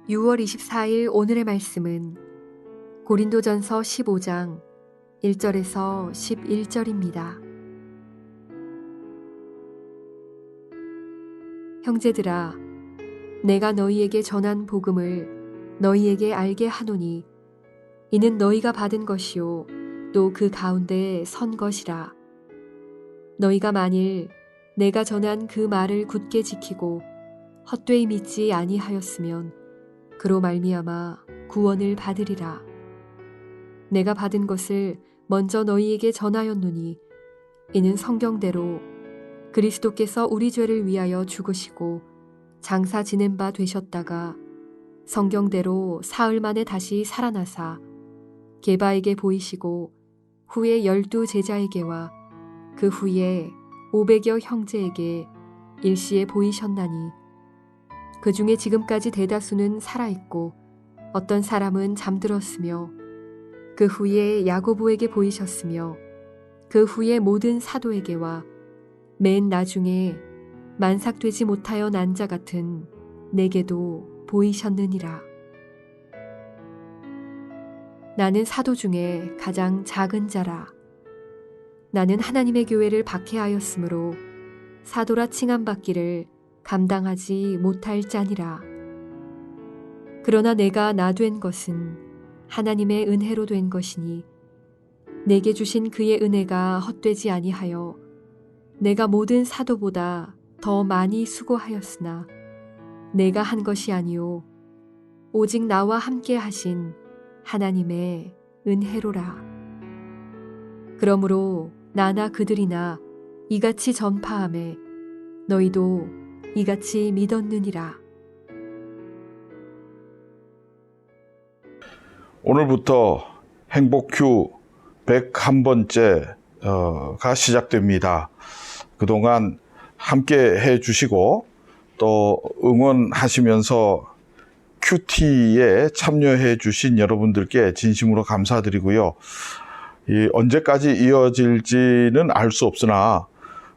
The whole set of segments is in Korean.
6월 24일 오늘의 말씀은 고린도전서 15장 1절에서 11절입니다. 형제들아, 내가 너희에게 전한 복음을 너희에게 알게 하노니 이는 너희가 받은 것이요 또 그 가운데에 선 것이라. 너희가 만일 내가 전한 그 말을 굳게 지키고 헛되이 믿지 아니하였으면 그로 말미암아 구원을 받으리라. 내가 받은 것을 먼저 너희에게 전하였노니 이는 성경대로 그리스도께서 우리 죄를 위하여 죽으시고 장사 지낸 바 되셨다가 성경대로 사흘 만에 다시 살아나사 게바에게 보이시고 후에 12 제자에게와 그 후에 500여 형제에게 일시에 보이셨나니 그 중에 지금까지 대다수는 살아있고 어떤 사람은 잠들었으며 그 후에 야고보에게 보이셨으며 그 후에 모든 사도에게와 맨 나중에 만삭되지 못하여 난 자 같은 내게도 보이셨느니라. 나는 사도 중에 가장 작은 자라. 나는 하나님의 교회를 박해하였으므로 사도라 칭함받기를 감당하지 못할 자니라. 그러나 내가 나 된 것은 하나님의 은혜로 된 것이니 내게 주신 그의 은혜가 헛되지 아니하여 내가 모든 사도보다 더 많이 수고하였으나 내가 한 것이 아니요 오직 나와 함께 하신 하나님의 은혜로라. 그러므로 나나 그들이나 이같이 전파하매 너희도 이같이 믿었느니라. 오늘부터 행복큐 101번째가 시작됩니다. 그동안 함께 해주시고 또 응원하시면서 큐티에 참여해 주신 여러분들께 진심으로 감사드리고요. 언제까지 이어질지는 알 수 없으나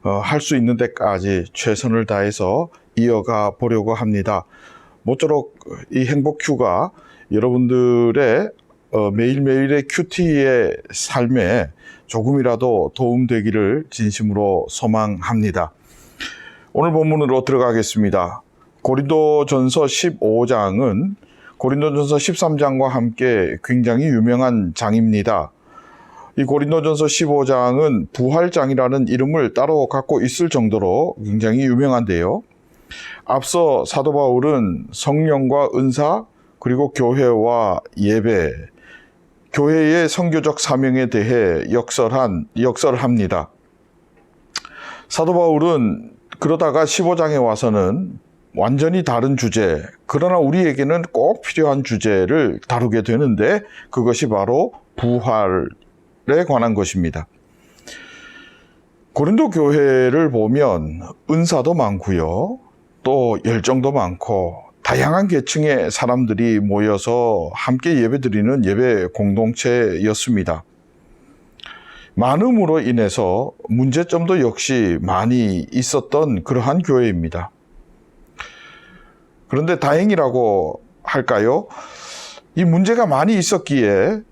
할 수 있는 데까지 최선을 다해서 이어가 보려고 합니다. 모쪼록 이 행복큐가 여러분들의 매일매일의 큐티의 삶에 조금이라도 도움되기를 진심으로 소망합니다. 오늘 본문으로 들어가겠습니다. 고린도전서 15장은 고린도전서 13장과 함께 굉장히 유명한 장입니다. 이 고린도전서 15장은 부활장이라는 이름을 따로 갖고 있을 정도로 굉장히 유명한데요. 앞서 사도 바울은 성령과 은사 그리고 교회와 예배, 교회의 선교적 사명에 대해 역설합니다. 사도 바울은 그러다가 15장에 와서는 완전히 다른 주제, 그러나 우리에게는 꼭 필요한 주제를 다루게 되는데 그것이 바로 부활에 관한 것입니다. 고린도 교회를 보면 은사도 많고요. 또 열정도 많고 다양한 계층의 사람들이 모여서 함께 예배드리는 예배 공동체였습니다. 많음으로 인해서 문제점도 역시 많이 있었던 그러한 교회입니다. 그런데 다행이라고 할까요? 이 문제가 많이 있었기에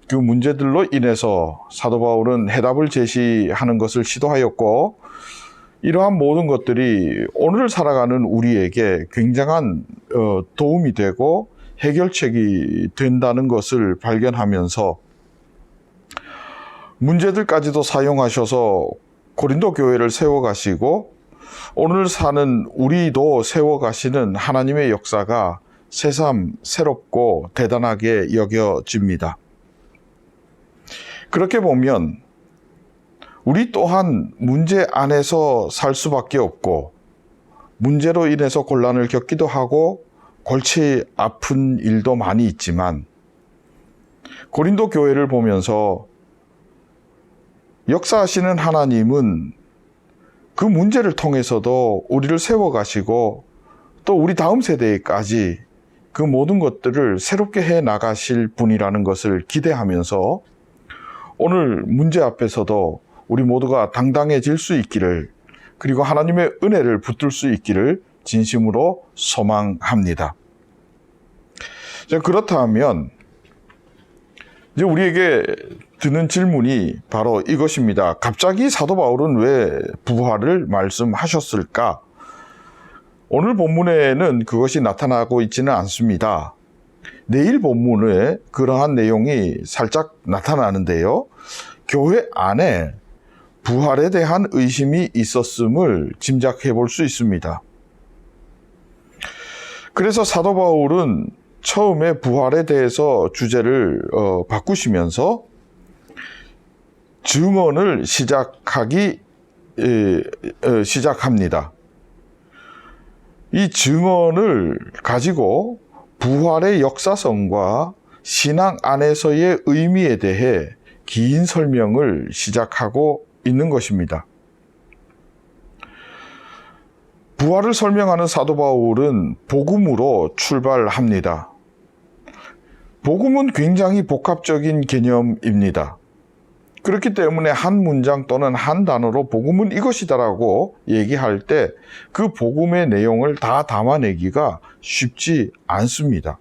그 문제들로 인해서 사도 바울은 해답을 제시하는 것을 시도하였고 이러한 모든 것들이 오늘 살아가는 우리에게 굉장한 도움이 되고 해결책이 된다는 것을 발견하면서 문제들까지도 사용하셔서 고린도 교회를 세워가시고 오늘 사는 우리도 세워가시는 하나님의 역사가 새삼 새롭고 대단하게 여겨집니다. 그렇게 보면 우리 또한 문제 안에서 살 수밖에 없고 문제로 인해서 곤란을 겪기도 하고 골치 아픈 일도 많이 있지만 고린도 교회를 보면서 역사하시는 하나님은 그 문제를 통해서도 우리를 세워가시고 또 우리 다음 세대까지 그 모든 것들을 새롭게 해 나가실 분이라는 것을 기대하면서 오늘 문제 앞에서도 우리 모두가 당당해질 수 있기를 그리고 하나님의 은혜를 붙들 수 있기를 진심으로 소망합니다. 자, 그렇다면 이제 우리에게 드는 질문이 바로 이것입니다. 갑자기 사도 바울은 왜 부활을 말씀하셨을까? 오늘 본문에는 그것이 나타나고 있지는 않습니다. 내일 본문에 그러한 내용이 살짝 나타나는데요. 교회 안에 부활에 대한 의심이 있었음을 짐작해 볼 수 있습니다. 그래서 사도 바울은 처음에 부활에 대해서 주제를 바꾸시면서 증언을 시작합니다. 이 증언을 가지고 부활의 역사성과 신앙 안에서의 의미에 대해 긴 설명을 시작하고 있는 것입니다. 부활을 설명하는 사도 바울은 복음으로 출발합니다. 복음은 굉장히 복합적인 개념입니다. 그렇기 때문에 한 문장 또는 한 단어로 복음은 이것이다라고 얘기할 때 그 복음의 내용을 다 담아내기가 쉽지 않습니다.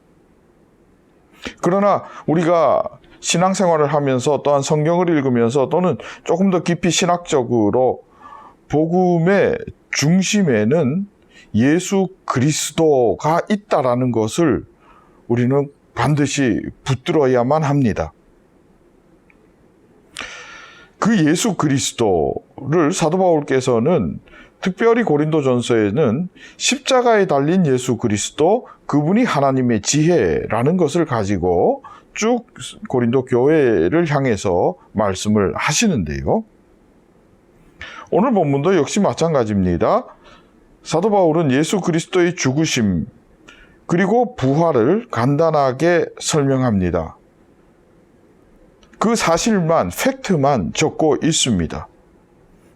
그러나 우리가 신앙생활을 하면서 또한 성경을 읽으면서 또는 조금 더 깊이 신학적으로 복음의 중심에는 예수 그리스도가 있다라는 것을 우리는 반드시 붙들어야만 합니다. 그 예수 그리스도를 사도 바울께서는 특별히 고린도전서에는 십자가에 달린 예수 그리스도, 그분이 하나님의 지혜라는 것을 가지고 쭉 고린도 교회를 향해서 말씀을 하시는데요. 오늘 본문도 역시 마찬가지입니다. 사도 바울은 예수 그리스도의 죽으심 그리고 부활을 간단하게 설명합니다. 그 사실만, 팩트만 적고 있습니다.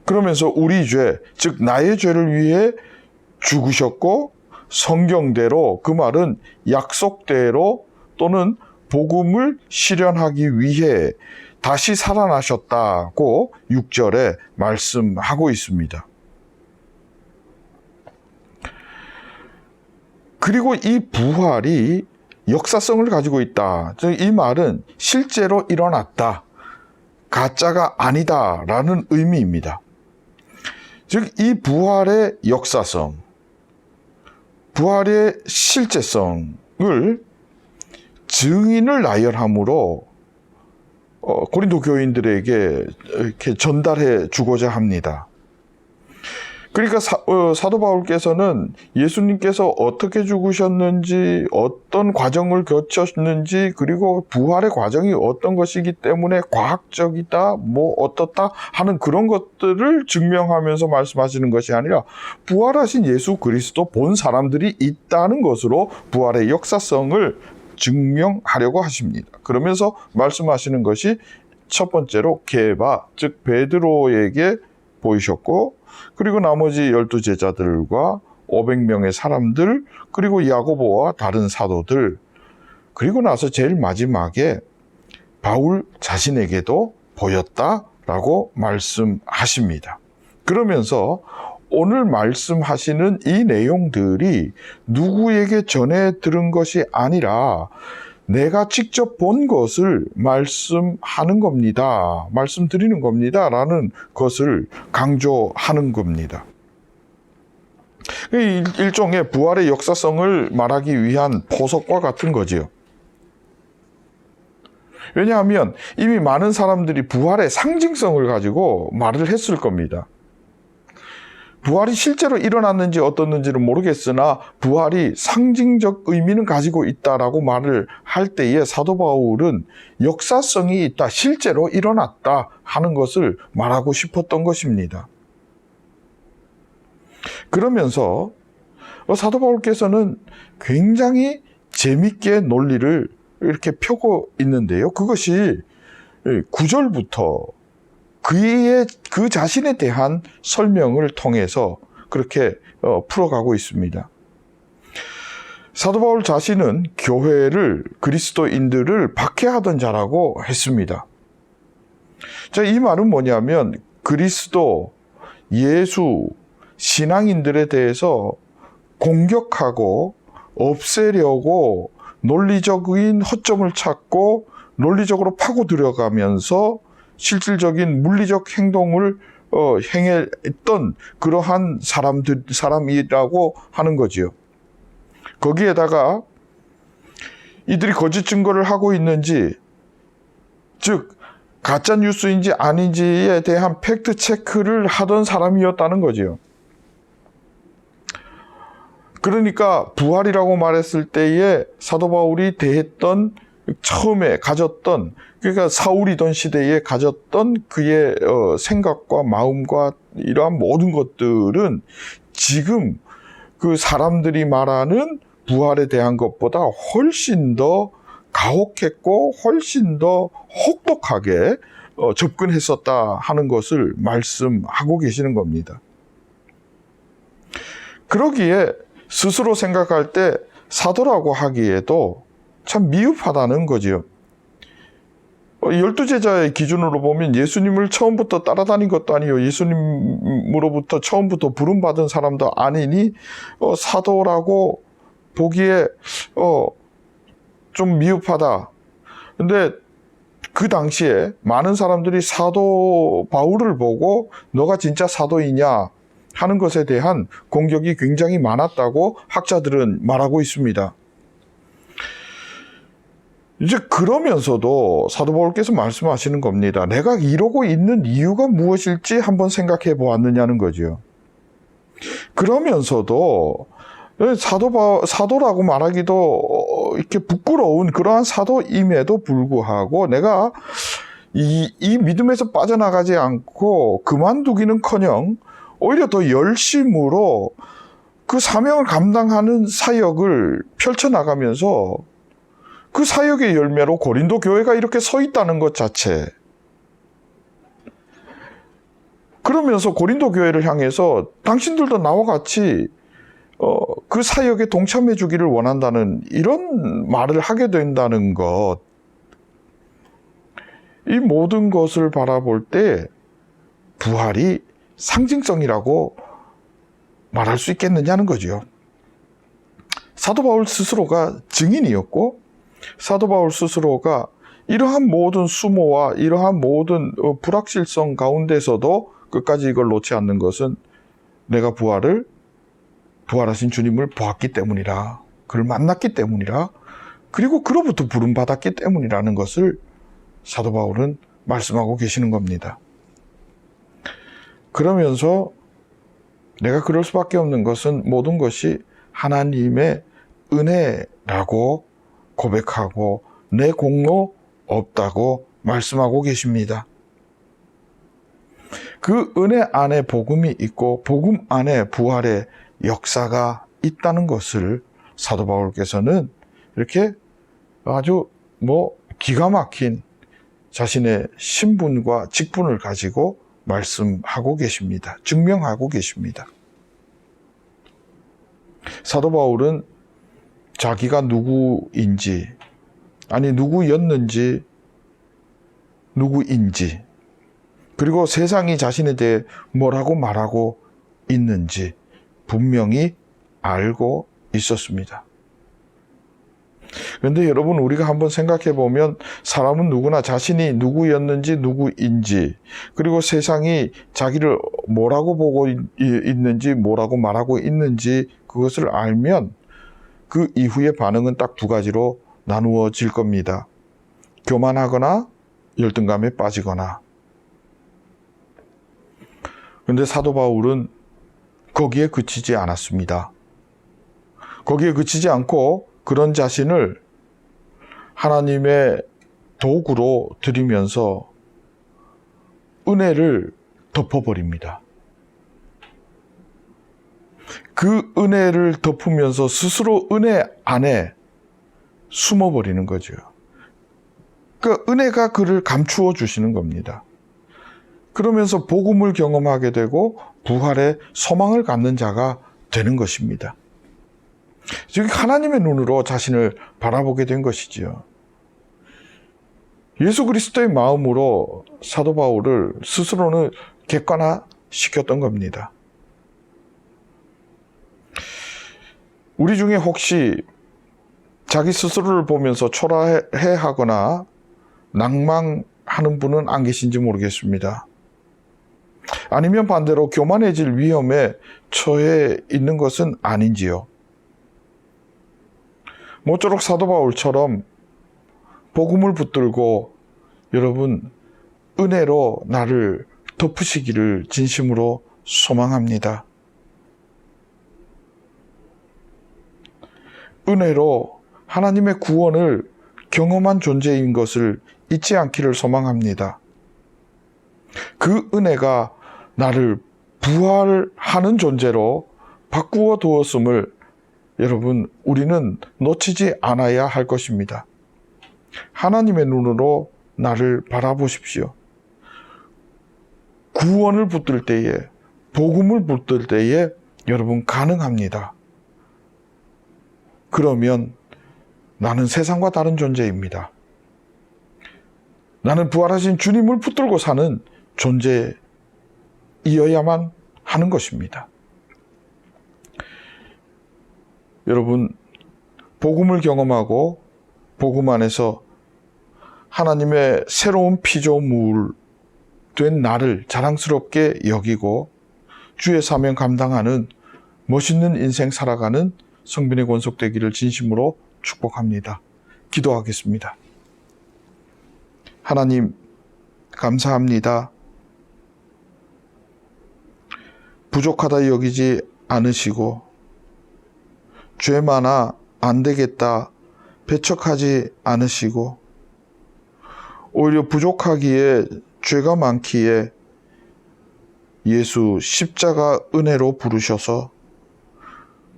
그러면서 우리 죄, 즉 나의 죄를 위해 죽으셨고 성경대로, 그 말은 약속대로 또는 복음을 실현하기 위해 다시 살아나셨다고 6절에 말씀하고 있습니다. 그리고 이 부활이 역사성을 가지고 있다. 즉 이 말은 실제로 일어났다. 가짜가 아니다라는 의미입니다. 즉 이 부활의 역사성, 부활의 실제성을 증인을 나열함으로 고린도 교인들에게 이렇게 전달해 주고자 합니다. 그러니까 사도 바울께서는 예수님께서 어떻게 죽으셨는지, 어떤 과정을 거쳤는지, 그리고 부활의 과정이 어떤 것이기 때문에 과학적이다, 어떻다 하는 그런 것들을 증명하면서 말씀하시는 것이 아니라 부활하신 예수 그리스도 본 사람들이 있다는 것으로 부활의 역사성을 증명하려고 하십니다. 그러면서 말씀하시는 것이 첫 번째로 게바, 즉 베드로에게 보이셨고, 그리고 나머지 12제자들과 500명의 사람들, 그리고 야고보와 다른 사도들, 그리고 나서 제일 마지막에 바울 자신에게도 보였다라고 말씀하십니다. 그러면서 오늘 말씀하시는 이 내용들이 누구에게 전해 들은 것이 아니라 내가 직접 본 것을 말씀하는 겁니다. 말씀드리는 겁니다. 라는 것을 강조하는 겁니다. 일종의 부활의 역사성을 말하기 위한 포석과 같은 거지요. 왜냐하면 이미 많은 사람들이 부활의 상징성을 가지고 말을 했을 겁니다. 부활이 실제로 일어났는지 어떻는지는 모르겠으나 부활이 상징적 의미는 가지고 있다라고 말을 할 때에 사도 바울은 역사성이 있다, 실제로 일어났다 하는 것을 말하고 싶었던 것입니다. 그러면서 사도 바울께서는 굉장히 재밌게 논리를 이렇게 펴고 있는데요. 그것이 9절부터 그 자신에 대한 설명을 통해서 그렇게 풀어가고 있습니다. 사도 바울 자신은 교회를, 그리스도인들을 박해하던 자라고 했습니다. 자, 이 말은 뭐냐면 그리스도, 예수, 신앙인들에 대해서 공격하고 없애려고 논리적인 허점을 찾고 논리적으로 파고 들어가면서 실질적인 물리적 행동을 행했던 그러한 사람이라고 하는 거지요. 거기에다가 이들이 거짓 증거를 하고 있는지, 즉 가짜 뉴스인지 아닌지에 대한 팩트 체크를 하던 사람이었다는 거지요. 그러니까 부활이라고 말했을 때에 사도 바울이 대했던, 처음에 가졌던, 그러니까 사울이던 시대에 가졌던 그의 생각과 마음과 이러한 모든 것들은 지금 그 사람들이 말하는 부활에 대한 것보다 훨씬 더 가혹했고 훨씬 더 혹독하게 접근했었다 하는 것을 말씀하고 계시는 겁니다. 그러기에 스스로 생각할 때 사도라고 하기에도 참 미흡하다는 거지요. 12제자의 기준으로 보면 예수님을 처음부터 따라다닌 것도 아니요, 예수님으로부터 처음부터 부름받은 사람도 아니니 사도라고 보기에 좀 미흡하다. 근데 그 당시에 많은 사람들이 사도 바울을 보고 너가 진짜 사도이냐 하는 것에 대한 공격이 굉장히 많았다고 학자들은 말하고 있습니다. 이제 그러면서도 사도 바울께서 말씀하시는 겁니다. 내가 이러고 있는 이유가 무엇일지 한번 생각해 보았느냐는 거죠. 그러면서도 사도라고 말하기도 이렇게 부끄러운 그러한 사도임에도 불구하고 내가 이 믿음에서 빠져나가지 않고 그만두기는커녕 오히려 더 열심으로 그 사명을 감당하는 사역을 펼쳐나가면서 그 사역의 열매로 고린도 교회가 이렇게 서 있다는 것 자체, 그러면서 고린도 교회를 향해서 당신들도 나와 같이 그 사역에 동참해 주기를 원한다는 이런 말을 하게 된다는 것, 이 모든 것을 바라볼 때 부활이 상징성이라고 말할 수 있겠느냐는 거죠. 사도 바울 스스로가 증인이었고 사도 바울 스스로가 이러한 모든 수모와 이러한 모든 불확실성 가운데서도 끝까지 이걸 놓지 않는 것은 내가 부활하신 주님을 보았기 때문이라, 그를 만났기 때문이라, 그리고 그로부터 부름받았기 때문이라는 것을 사도 바울은 말씀하고 계시는 겁니다. 그러면서 내가 그럴 수밖에 없는 것은 모든 것이 하나님의 은혜라고 고백하고 내 공로 없다고 말씀하고 계십니다. 그 은혜 안에 복음이 있고 복음 안에 부활의 역사가 있다는 것을 사도 바울께서는 이렇게 아주 기가 막힌 자신의 신분과 직분을 가지고 말씀하고 계십니다. 증명하고 계십니다. 사도 바울은 자기가 누구인지, 아니 누구였는지, 누구인지, 그리고 세상이 자신에 대해 뭐라고 말하고 있는지 분명히 알고 있었습니다. 그런데 여러분, 우리가 한번 생각해 보면 사람은 누구나 자신이 누구였는지, 누구인지, 그리고 세상이 자기를 뭐라고 보고 있는지, 뭐라고 말하고 있는지 그것을 알면 그 이후의 반응은 딱 두 가지로 나누어질 겁니다. 교만하거나 열등감에 빠지거나. 그런데 사도 바울은 거기에 그치지 않았습니다. 거기에 그치지 않고 그런 자신을 하나님의 도구로 드리면서 은혜를 덮어버립니다. 그 은혜를 덮으면서 스스로 은혜 안에 숨어버리는 거죠. 그 은혜가 그를 감추어 주시는 겁니다. 그러면서 복음을 경험하게 되고 부활의 소망을 갖는 자가 되는 것입니다. 즉 하나님의 눈으로 자신을 바라보게 된 것이지요. 예수 그리스도의 마음으로 사도 바울을 스스로는 객관화시켰던 겁니다. 우리 중에 혹시 자기 스스로를 보면서 초라해하거나 낭망하는 분은 안 계신지 모르겠습니다. 아니면 반대로 교만해질 위험에 처해 있는 것은 아닌지요. 모쪼록 사도 바울처럼 복음을 붙들고 여러분 은혜로 나를 덮으시기를 진심으로 소망합니다. 은혜로 하나님의 구원을 경험한 존재인 것을 잊지 않기를 소망합니다. 그 은혜가 나를 부활하는 존재로 바꾸어 두었음을 여러분 우리는 놓치지 않아야 할 것입니다. 하나님의 눈으로 나를 바라보십시오. 구원을 붙들 때에, 복음을 붙들 때에 여러분 가능합니다. 그러면 나는 세상과 다른 존재입니다. 나는 부활하신 주님을 붙들고 사는 존재이어야만 하는 것입니다. 여러분, 복음을 경험하고 복음 안에서 하나님의 새로운 피조물 된 나를 자랑스럽게 여기고 주의 사명 감당하는 멋있는 인생 살아가는 성빈의 권속되기를 진심으로 축복합니다. 기도하겠습니다. 하나님, 감사합니다. 부족하다 여기지 않으시고 죄 많아 안 되겠다 배척하지 않으시고 오히려 부족하기에 죄가 많기에 예수 십자가 은혜로 부르셔서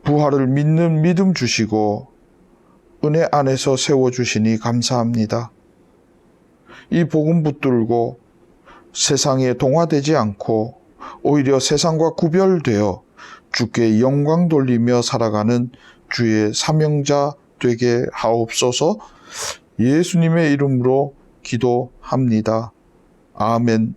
부활을 믿는 믿음 주시고 은혜 안에서 세워주시니 감사합니다. 이 복음 붙들고 세상에 동화되지 않고 오히려 세상과 구별되어 주께 영광 돌리며 살아가는 주의 사명자 되게 하옵소서. 예수님의 이름으로 기도합니다. 아멘.